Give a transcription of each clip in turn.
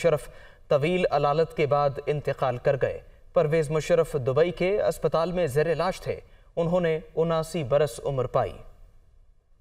मुशर्रफ तवील अलालत के बाद इंतकाल कर गए। परवेज मुशर्रफ दुबई के अस्पताल में ज़ेर इलाज थे। उन्होंने 79 बरस उम्र पाई।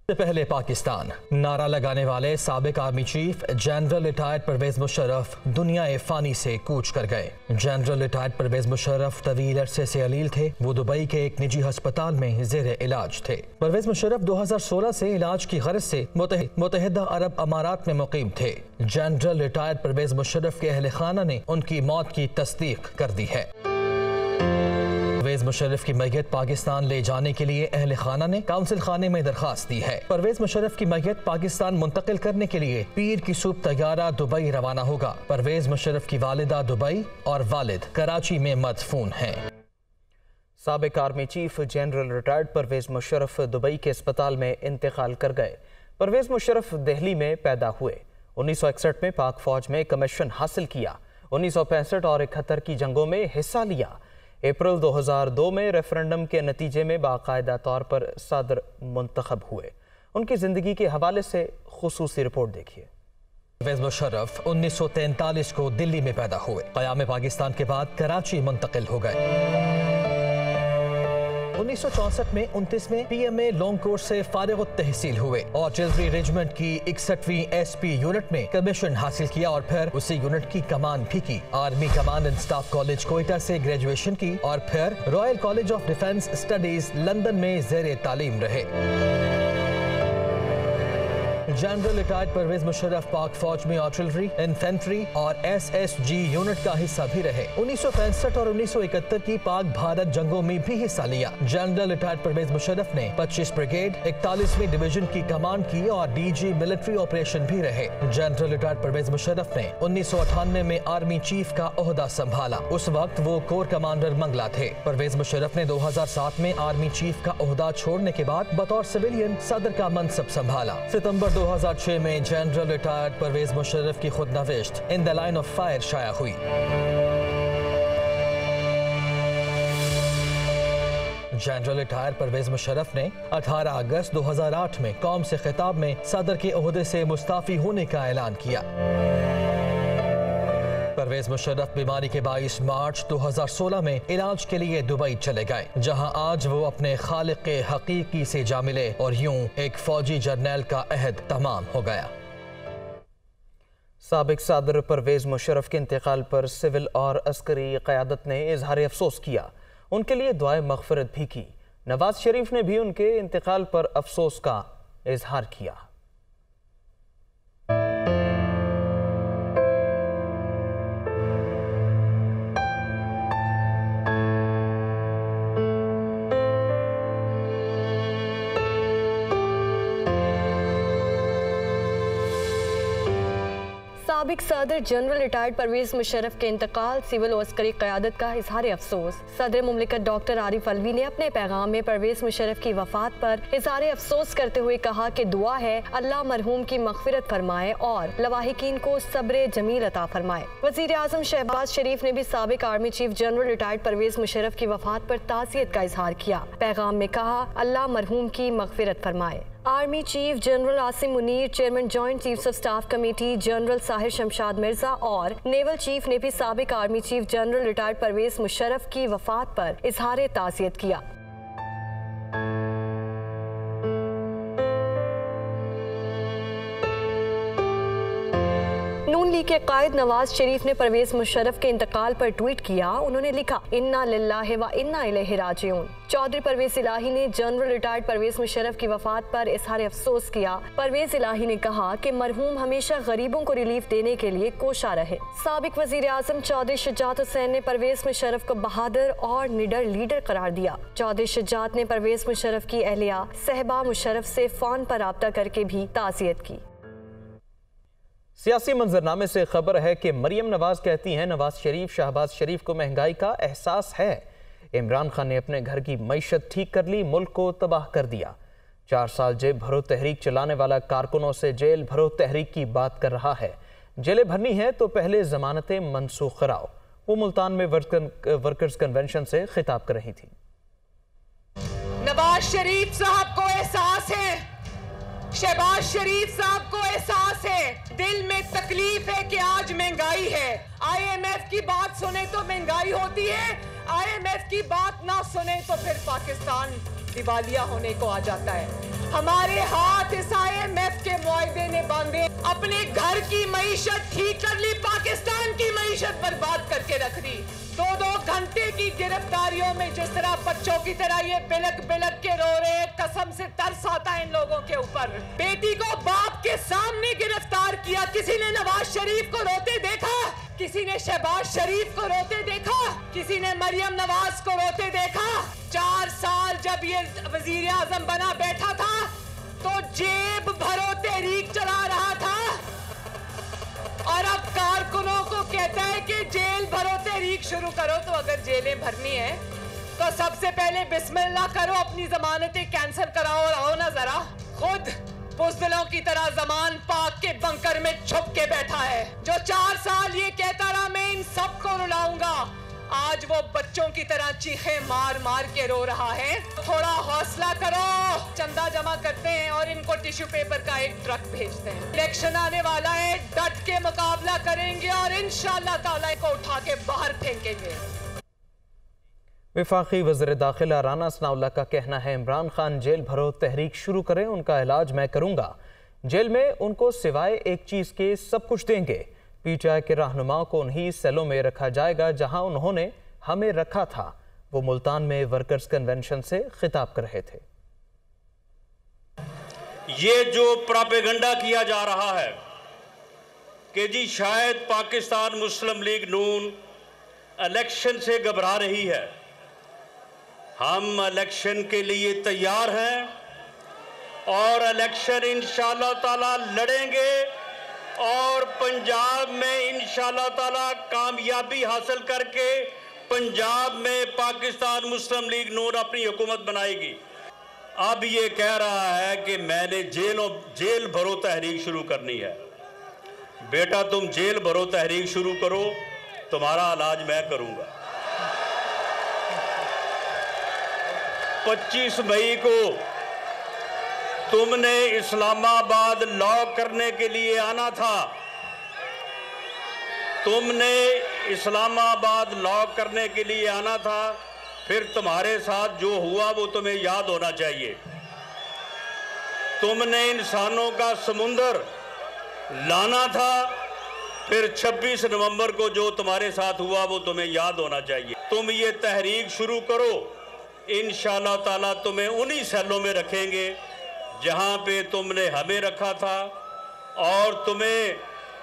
पहले पाकिस्तान नारा लगाने वाले साबिक army chief general retired Pervez Musharraf दुनिया फ़ानी से कूच कर गए। जनरल रिटायर्ड परवेज मुशर्रफ तवील अरसे से अलील थे। वो दुबई के एक निजी अस्पताल में ज़ेर इलाज थे। परवेज मुशर्रफ 2016 से इलाज की गरज से मुत्तहिदा अरब अमारात में मुकीम थे। जनरल रिटायर्ड परवेज मुशर्रफ के अहल खाना ने उनकी मौत की तस्दीक कर दी है। परवेज मुशर्रफ की मैयत पाकिस्तान ले जाने के लिए अहल खाना ने काउंसिल खाने में दरखास्त दी है। परवेज मुशर्रफ की मैयत पाकिस्तान मुंतकिल करने के लिए पीर की सुबह तैयारा दुबई रवाना होगा। परवेज मुशर्रफ की वालिदा दुबई और वालिद कराची में मदफून हैं। साबिक army chief general retired Pervez Musharraf Dubai के अस्पताल में इंतकाल कर गए। परवेज मुशर्रफ दिल्ली में पैदा हुए। 1961 में पाक फौज में कमीशन हासिल किया। 1965 और 71 की जंगों में हिस्सा लिया। अप्रैल 2002 में रेफरेंडम के नतीजे में बाकायदा तौर पर सदर मुंतखब हुए। उनकी ज़िंदगी के हवाले से खुसूसी रिपोर्ट देखिए। परवेज मुशर्रफ 1943 को दिल्ली में पैदा हुए। क़याम पाकिस्तान के बाद कराची मुंतकिल हो गए। 1964 में 29वें PMA लॉन्ग कोर्स से फारिग तहसील हुए। आर्टिलरी रेजिमेंट की 61वीं SP यूनिट में कमीशन हासिल किया और फिर उसी यूनिट की कमान भी की। Army command and staff college Quetta से ग्रेजुएशन की और फिर royal college of defence studies London में ज़ेर तालीम रहे। जनरल रिटायर्ड परवेज मुशर्रफ पाक फौज में आर्टिलरी, इन्फेंट्री और SSG यूनिट का हिस्सा भी रहे। 1965 और 1971 की पाक भारत जंगों में भी हिस्सा लिया। जनरल रिटायर्ड परवेज मुशर्रफ ने 25 ब्रिगेड 41वीं डिवीजन की कमांड की और DG मिलिट्री ऑपरेशन भी रहे। जनरल रिटायर्ड परवेज मुशर्रफ ने 1998 में आर्मी चीफ का ओहदा संभाला। उस वक्त वो कोर कमांडर मंगला थे। परवेज मुशर्रफ ने 2007 में आर्मी चीफ का ओहदा छोड़ने के बाद बतौर सिविलियन सदर का मनसब संभाला। सितंबर 2006 में जनरल रिटायर्ड परवेज मुशर्रफ की खुदनविश्त In the Line of Fire शाया हुई। जनरल रिटायर्ड परवेज मुशर्रफ ने 18 अगस्त 2008 में कौम से खिताब में सदर के ओहदे से मुस्ताफी होने का ऐलान किया। परवेज मुशर्रफ बीमारी के 22 मार्च 2016 में इलाज के लिए दुबई चले गए, जहां आज वो अपने खालिक हकीकी से जा मिले और यूं एक फौजी जर्नल का अहद तमाम हो गया। साबिक सदर परवेज मुशर्रफ के इंतकाल पर सिविल और अस्करी क़यादत ने इजहार अफसोस किया। उनके लिए दुआए मग़फ़िरत भी की। नवाज शरीफ ने भी उनके इंतकाल पर अफसोस का इजहार किया। साबिक सदर जनरल रिटायर्ड परवेज मुशर्रफ के इंतकाल, सिविल और अस्करी क़यादत का इजहार अफसोस। सदर मुमलिकत डॉक्टर आरिफ अलवी ने अपने पैगाम में परवेज मुशर्रफ की वफात पर इजहार अफसोस करते हुए कहा कि दुआ है अल्लाह मरहूम की मग़फ़िरत फरमाए और लवाहिकीन को सब्र जमील अता फरमाए। वज़ीर आज़म शहबाज शरीफ ने भी साबिक army chief general retired Pervez Musharraf की वफात पर ताज़ियत का इजहार किया। पैगाम में कहा अल्लाह मरहूम की मग़फ़िरत फरमाए। Army chief general Asim Munir, chairman joint chiefs of staff committee general Sahir Shamshad Mirza और नेवल चीफ ने भी साबिक army chief general retired Pervez Musharraf की वफात पर इजहार ताज़ियत किया। नून लीग के कायद नवाज शरीफ ने परवेज मुशर्रफ के इंतकाल पर ट्वीट किया। उन्होंने लिखा, इन्ना लिल्लाहि व इन्ना इलैहि राजिऊन। चौधरी परवेज इलाही ने जनरल रिटायर्ड परवेज मुशर्रफ की वफात पर इजहार अफसोस किया। परवेज इलाही ने कहा कि मरहूम हमेशा गरीबों को रिलीफ देने के लिए कोशा रहे। साबिक वजीर आजम चौधरी शुजात हुसैन ने परवेज मुशर्रफ को बहादुर और निडर लीडर करार दिया। चौधरी शुजात ने परवेज मुशर्रफ की अहलिया सहबा मुशर्रफ से फोन पर राब्ता करके भी ताज़ियत की। सियासी मंजरनामे से खबर है कि मरियम नवाज कहती हैं नवाज शरीफ शहबाज शरीफ को महंगाई का एहसास है। इमरान खान ने अपने घर की मईशत ठीक कर ली, मुल्क को तबाह कर दिया। 4 साल जेल भरो तहरीक चलाने वाला कारकुनों से जेल भरो तहरीक की बात कर रहा है। जेलें भरनी है तो पहले जमानतें मनसूख कराओ। वो मुल्तान में वर्कर्स कन्वेंशन से खिताब कर रही थी। नवाज शरीफ साहब को एहसास है, शहबाज शरीफ साहब को एहसास है, दिल में तकलीफ है कि आज महंगाई है। IMF की बात सुने तो महंगाई होती है, IMF की बात ना सुने तो फिर पाकिस्तान दिवालिया होने को आ जाता है। हमारे हाथ इस IMF के मुआहदे ने बांधे, अपने घर की मईशत ठीक कर ली, पाकिस्तान की मईशत बर्बाद करके रख दी। 2-2 घंटे की गिरफ्तारियों में जिस तरह बच्चों की तरह ये बिलक बिलक के रो रहे, कसम से तरस आता है इन लोगों के ऊपर। बेटी को बाप के सामने गिरफ्तार किया, किसी ने नवाज शरीफ को रोते देखा? किसी ने शहबाज शरीफ को रोते देखा? किसी ने मरियम नवाज को रोते देखा? 4 साल जब ये वजीर आजम बना बैठा था तो जेब भरो तहरीक चला रहा था, और अब कारकुनों को कहता है कि जेल भरो तहरीक शुरू करो। तो अगर जेलें भरनी है तो सबसे पहले बिस्मिल्लाह करो, अपनी जमानतें कैंसिल कराओ और आओ ना जरा। खुद बुज़दिलों की तरह जमान पाक के बंकर में छुप के बैठा है, जो 4 साल ये कहता रहा मैं इन सबको रुलाऊंगा, आज वो बच्चों की तरह चीखे मार मार के रो रहा है। थोड़ा हौसला करो, चंदा जमा करते हैं और इनको टिश्यू पेपर का एक ट्रक भेजते हैं। इलेक्शन आने वाला है, डट के मुकाबला करेंगे और इंशाअल्लाह ताला को उठा के बाहर फेंकेंगे। वफाकी वज़ीर दाखिला राना सनाउल्लाह का कहना है इमरान खान जेल भरो तहरीक शुरू करें, उनका इलाज मैं करूंगा। जेल में उनको सिवाय एक चीज़ के सब कुछ देंगे। PTI के रहनुमाओं को उन्हीं सेलों में रखा जाएगा जहां उन्होंने हमें रखा था। वो मुल्तान में वर्कर्स कन्वेंशन से खिताब कर रहे थे। ये जो प्रोपेगेंडा किया जा रहा है कि जी शायद पाकिस्तान मुस्लिम लीग नून इलेक्शन से घबरा रही है, हम इलेक्शन के लिए तैयार हैं और इलेक्शन इंशाअल्लाह ताला लड़ेंगे और पंजाब में इंशाअल्लाह ताला कामयाबी हासिल करके पंजाब में पाकिस्तान मुस्लिम लीग नून अपनी हुकूमत बनाएगी। अब ये कह रहा है कि मैंने जेल भरो तहरीक शुरू करनी है। बेटा तुम जेल भरो तहरीक शुरू करो, तुम्हारा इलाज मैं करूंगा। 25 मई को तुमने इस्लामाबाद लॉ करने के लिए आना था, तुमने इस्लामाबाद लॉ करने के लिए आना था, फिर तुम्हारे साथ जो हुआ वो तुम्हें याद होना चाहिए। तुमने इंसानों का समुंदर लाना था, फिर 26 नवंबर को जो तुम्हारे साथ हुआ वो तुम्हें याद होना चाहिए। तुम ये तहरीक शुरू करो, इंशाअल्लाह ताला तुम्हें उन्हीं सेलों में रखेंगे जहां पे तुमने हमें रखा था, और तुम्हें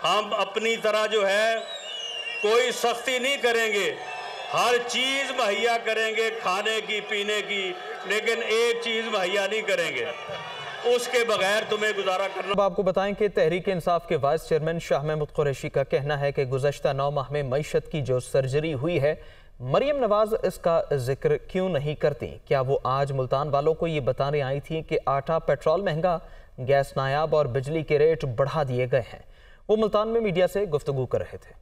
हम अपनी तरह जो है कोई सख्ती नहीं करेंगे, हर चीज़ मुहैया करेंगे खाने की पीने की, लेकिन एक चीज़ मुहैया नहीं करेंगे, उसके बगैर तुम्हें गुजारा करना। अब आपको बताएं कि तहरीक इंसाफ के वाइस चेयरमैन शाह महमूद कुरैशी का कहना है कि गुज़श्ता 9 माह में मईशत की जो सर्जरी हुई है, मरियम नवाज इसका जिक्र क्यों नहीं करती? क्या वो आज मुल्तान वालों को ये बताने आई थी कि आटा पेट्रोल महंगा, गैस नायाब और बिजली के रेट बढ़ा दिए गए हैं? वो मुल्तान में मीडिया से गुफ्तगू कर रहे थे।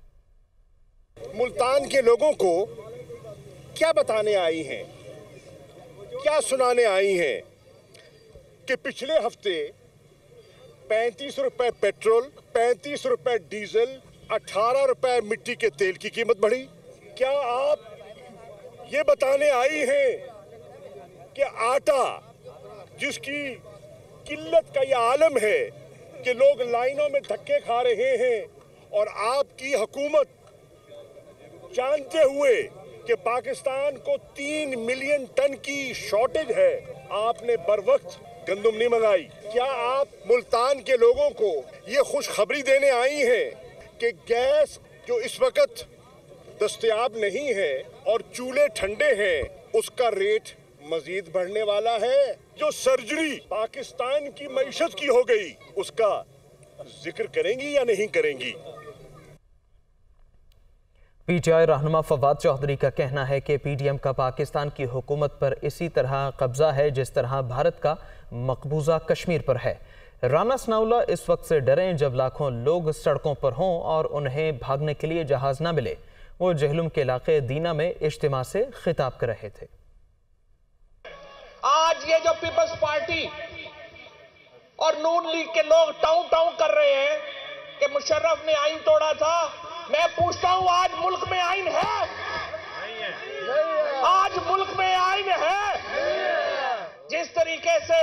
मुल्तान के लोगों को क्या बताने आई हैं, क्या सुनाने आई हैं कि पिछले हफ्ते 35 रुपए पेट्रोल, 35 रुपए डीजल, 18 रुपए मिट्टी के तेल की कीमत बढ़ी। क्या आप ये बताने आई हैं कि आटा जिसकी किल्लत का ये आलम है कि लोग लाइनों में धक्के खा रहे हैं, और आपकी हुकूमत जानते हुए कि पाकिस्तान को 3 मिलियन टन की शॉर्टेज है, आपने बरवक्त गंदम नहीं मंगाई? क्या आप मुल्तान के लोगों को ये खुशखबरी देने आई हैं कि गैस जो इस वक्त दस्तयाब नहीं है और चूल्हे ठंडे हैं, उसका रेट मजीद बढ़ने वाला है? जो सर्जरी पाकिस्तान की मईशत की हो गई, उसका जिक्र करेंगी या नहीं करेंगी? PTI रहनुमा फवाद चौधरी का कहना है कि PDM का पाकिस्तान की हुकूमत पर इसी तरह कब्जा है जिस तरह भारत का मकबूजा कश्मीर पर है। राना सनाउल्लाह इस वक्त से डरें जब लाखों लोग सड़कों पर हों और उन्हें भागने के लिए जहाज न मिले। वो जहलुम के इलाके दीना में इज्तिमा से खिताब कर रहे थे। आज ये जो पीपल्स पार्टी और नून लीग के लोग टाउं टाउं कर रहे हैं कि मुशर्रफ ने आईन तोड़ा था, मैं पूछता हूं, आज मुल्क में आइन है? आज मुल्क में आइन है? जिस तरीके से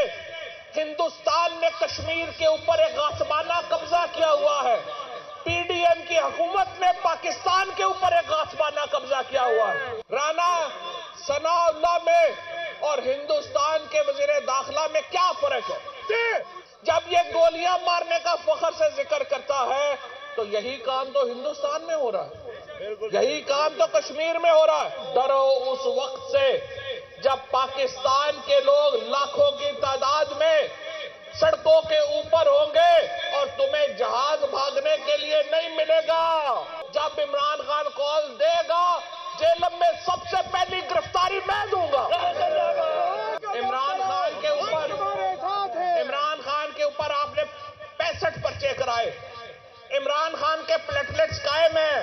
हिंदुस्तान ने कश्मीर के ऊपर एक गासबाना कब्जा किया हुआ है, पीडीएम की हुकूमत ने पाकिस्तान के ऊपर एक गासबाना कब्जा किया हुआ है। राना सनाउल्लाह में और हिंदुस्तान के वजीर दाखिला में क्या फर्क है? जब ये गोलियां मारने का फख्र से जिक्र करता है तो यही काम तो हिंदुस्तान में हो रहा है, यही काम तो कश्मीर में हो रहा है। डरो उस वक्त से जब पाकिस्तान के लोग लाखों की तादाद में सड़कों के ऊपर होंगे और तुम्हें जहाज भागने के लिए नहीं मिलेगा। जब इमरान खान कॉल देगा, जेल में सबसे पहली गिरफ्तारी मैं दूंगा। इमरान खान के ऊपर आपने 65 पर्चे कराए। इमरान खान के प्लेटलेट्स कायम है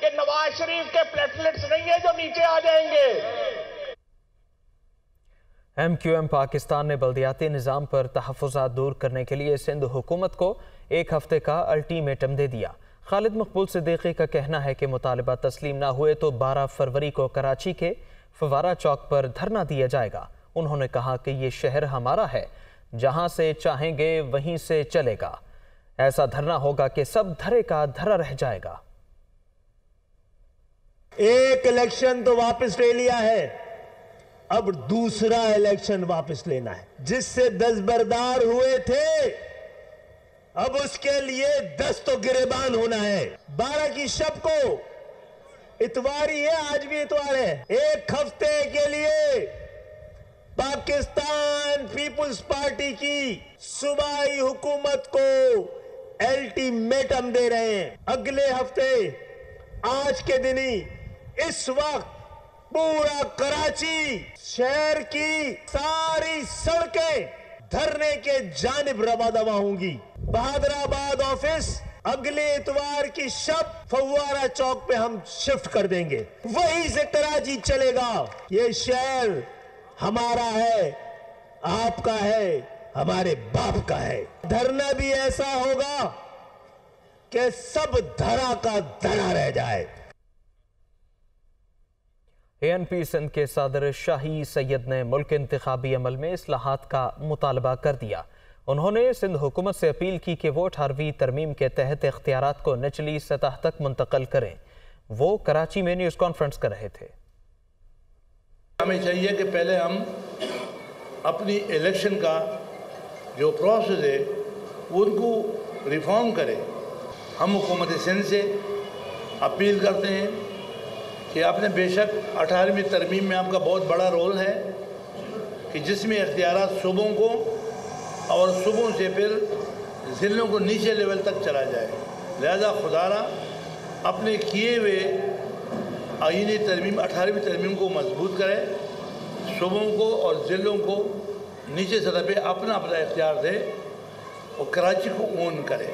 कि नवाज शरीफ के प्लेटलेट्स नहीं है जो नीचे आ जाएंगे। MQM पाकिस्तान ने बल्दियाती निज़ाम पर तहफ़्फ़ुज़ात दूर करने के लिए सिंध हुकूमत को 1 हफ्ते का अल्टीमेटम दे दिया। खालिद मकबूल सिद्दीकी का कहना है कि मुतालबा तस्लीम ना हुए तो 12 फरवरी को कराची के फवारा चौक पर धरना दिया जाएगा। उन्होंने कहा कि ये शहर हमारा है, जहां से चाहेंगे वहीं से चलेगा। ऐसा धरना होगा कि सब धरे का धरा रह जाएगा। एक इलेक्शन तो वापस ले लिया है, अब दूसरा इलेक्शन वापस लेना है। जिससे 10 बरदार हुए थे, अब उसके लिए 10 तो गिरेबान होना है। 12 की शब को इतवारी है, आज भी इतवार है। 1 हफ्ते के लिए पाकिस्तान पीपुल्स पार्टी की सूबाई हुकूमत को अल्टीमेटम दे रहे हैं। अगले हफ्ते आज के दिन ही इस वक्त पूरा कराची शहर की सारी सड़कें धरने के जानिब रवादवा होंगी। बहादुराबाद ऑफिस अगले इतवार की शब फव्वारा चौक पे हम शिफ्ट कर देंगे, वहीं से कराची चलेगा। ये शहर हमारा है, आपका है, हमारे बाप का है। धरना भी ऐसा होगा कि सब धरा का धरा रह जाए। ANP सिंध के सदर शाही सैयद ने मुल्क इंतखाबी अमल में इस्लाहात का मुतालबा कर दिया। उन्होंने सिंध हुकूमत से अपील की कि वो 18वीं तरमीम के तहत इख्तियारात को निचली सतह तक मुंतकिल करें। वो कराची में न्यूज़ कॉन्फ्रेंस कर रहे थे। हमें चाहिए कि पहले हम अपनी इलेक्शन का जो प्रोसेस है उनको रिफॉर्म करें। हम हुकूमत सिंध से अपील करते हैं कि आपने बेशक 18वीं तरमीम में आपका बहुत बड़ा रोल है कि जिसमें इख्तियारात सूबों को और सूबों से फिर ज़िलों को नीचे लेवल तक चला जाए। लिहाजा खुदारा अपने किए हुए आईनी तरमीम 18वीं तरमीम को मजबूत करें, सूबों को और ज़िलों को नीचे सतह पे अपना अपना इख्तियार दे और कराची को ओन करे।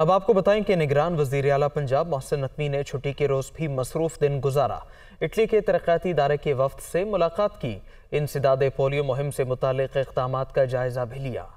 अब आपको बताएं कि निगरान वज़ीर आला पंजाब मोहसिन नकवी ने छुट्टी के रोज़ भी मसरूफ़ दिन गुजारा। इटली के तरक्याती इदारे के वफ्द से मुलाकात की। इंसदाद पोलियो मुहिम से मुतालिक इक़दामात का जायजा भी लिया।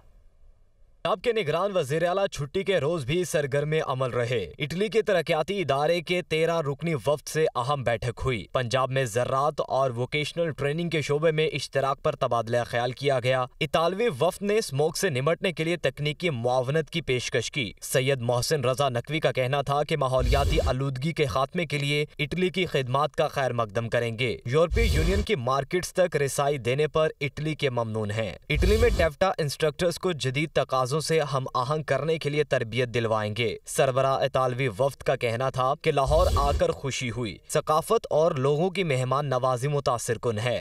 पंजाब के निगरान वज़ीर आला छुट्टी के रोज भी सरगर्म अमल रहे। इटली के तरक्याती इदारे के 13 रुकनी वफ्द से अहम बैठक हुई। पंजाब में ज़राअत और वोकेशनल ट्रेनिंग के शोबे में इश्तराक पर तबादला ख्याल किया गया। इतालवी वफ्द ने स्मोक से निमटने के लिए तकनीकी मुआवनत की पेशकश की। सैयद मोहसिन रजा नकवी का कहना था कि माहौलियाती आलूदगी के खात्मे के लिए इटली की खिदमात का खैर मकदम करेंगे। यूरोपीय यूनियन की मार्केट्स तक रिसाई देने पर इटली के ममनून हैं। इटली में टेफ्टा इंस्ट्रक्टर्स को जदीद तकाज़ों से हम आहंग करने के लिए तरबियत दिलवाएंगे। सरबरा इतालवी वफ्द का कहना था कि लाहौर आकर खुशी हुई। सकाफत और लोगों की मेहमान नवाजी मुतासिर कुन है।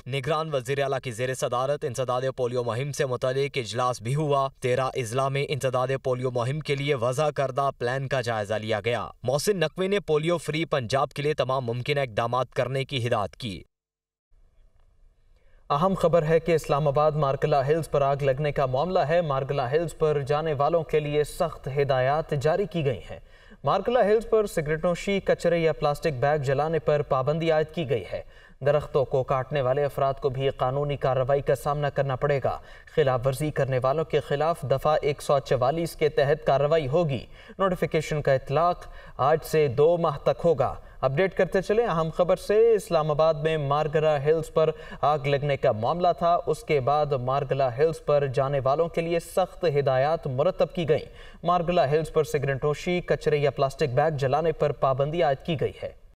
निगरान वज़ीर आला की ज़ेर सदारत इंसदाद पोलियो मुहिम से मुतालिक इजलास भी हुआ। 13 अजला में इंसदाद पोलियो मुहिम के लिए वज़ा करदा प्लान का जायजा लिया गया। मोहसिन नकवी ने पोलियो फ्री पंजाब के लिए तमाम मुमकिन इक़दामात करने की हिदायत की। अहम खबर है कि इस्लामाबाद मार्गला हिल्स पर आग लगने का मामला है। मार्गला हिल्स पर जाने वालों के लिए सख्त हिदायत जारी की गई हैं। मार्गला हिल्स पर सिगरेटनोशी, कचरे या प्लास्टिक बैग जलाने पर पाबंदी आयद की गई है। दरख्तों को काटने वाले अफराद को भी कानूनी कार्रवाई का सामना करना पड़ेगा। खिलाफ वर्जी करने वालों के खिलाफ दफ़ा 144 के तहत कार्रवाई होगी। नोटिफिकेशन का इतलाक आज से 2 माह तक होगा। अपडेट करते चले अहम खबर से। इस्लामाबाद में मारगला हिल्स पर आग लगने का मामला था। उसके बाद मारगला हिल्स पर जाने वालों के लिए सख्त हिदायत मुरतब की गई। मारगला हिल्स पर सिगरेट नोशी, कचरे या प्लास्टिक बैग जलाने पर पाबंदी आयद की गई है।